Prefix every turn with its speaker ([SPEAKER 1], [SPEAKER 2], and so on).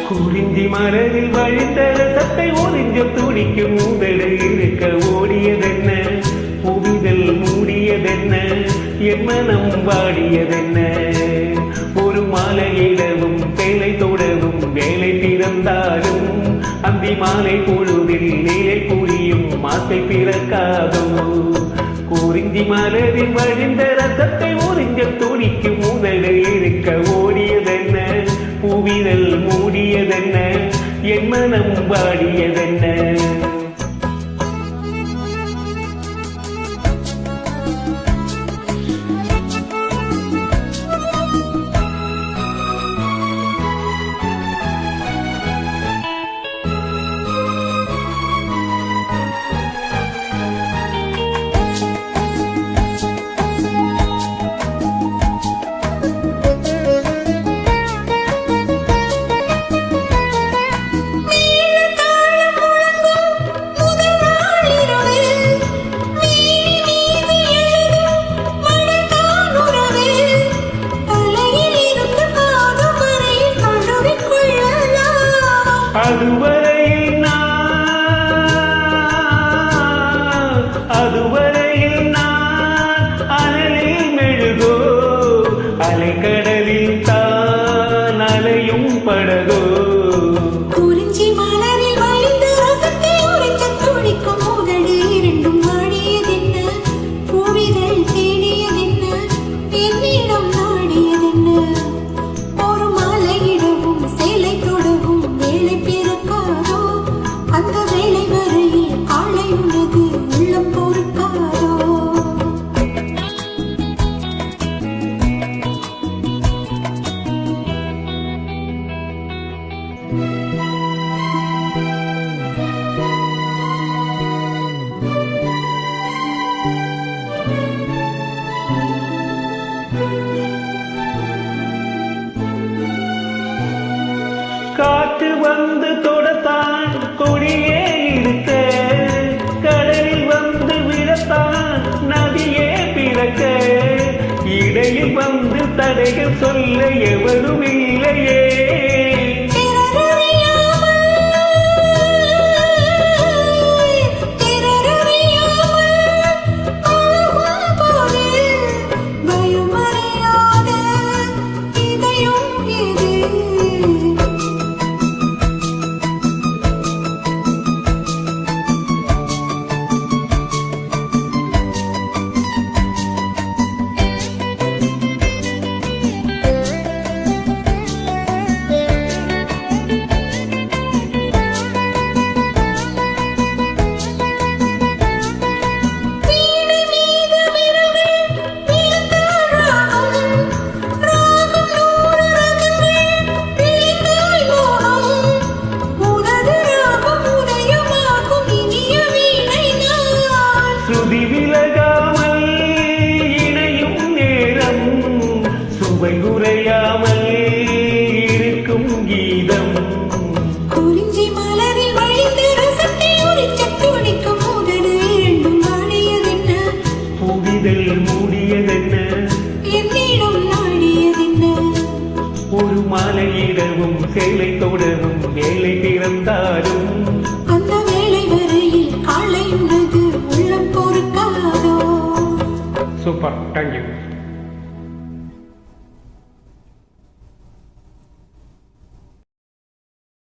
[SPEAKER 1] குறிஞ்சி மலரில் வழிந்த ரசத்தை ஒளிஞ்ச துடிக்கும் உதடு இருக்க ஓடியதென்ன, புவிதல் மூடியதென்ன, என் மனம் வாடியதென்ன. ஒரு மாலையிடவும் வேலை தொடவும் வேலை பிறந்தாலும் அந்தி மாலை பொழுதில் வேலை புரியும் மாசை பிறக்காதோ. குறிஞ்சி மலரில் வழிந்த ரசத்தை ஒளிஞ்ச துடிக்கும் உதடு இருக்க ஓடியதென்ன, புவிதல் மூடியதென்ன, என் மனம் வாடியதென்ன. அதுவரையில் நான் அனலில் மெழுகோ, அலைக்கடலில் தான் அலையும் படகோ.
[SPEAKER 2] குறிஞ்சி மலரில் வழிந்த ரசத்தை உரைச்ச துடிக்கும் உதடு இரண்டும் வாடியதென்ன, புவிதல் தேடியதென்ன, என்னிடம் நாடியதென்ன. ஒரு மாலையிடவும் சேலை தொடவும் வேலை பிறக்காதோ, அந்த வேலை வரையில் ஆளை உனது உள்ளம் பொறுக்காதோ.
[SPEAKER 1] காற்று வந்து தொடத்தான் கொடியே இருக்க, கடலில் வந்து விடத்தான் நதியே பிறக்க. இடையில் வந்து தடைகள் சொல்ல எவரும் இல்லையே. சுதி விலகாமல் இணையும் நேரம், சுவை குறையாமல் இருக்கும் கீதம்.
[SPEAKER 2] குறிஞ்சி மலரில் வழிந்த ரசத்தை உரைச்ச துடிக்கும் உதடு இரண்டும் வாடியதென்ன,
[SPEAKER 1] புவிதல் மூடியதென்ன,
[SPEAKER 2] என்னிடம் நாடியதென்ன.
[SPEAKER 1] ஒரு மாலையிடவும் சேலை தொடவும் வேலை பிறந்தாலும்
[SPEAKER 2] அந்த வேலை வரையில் காலை உனது உள்ளம் பொறுக்காதோ.
[SPEAKER 1] Super, thank you.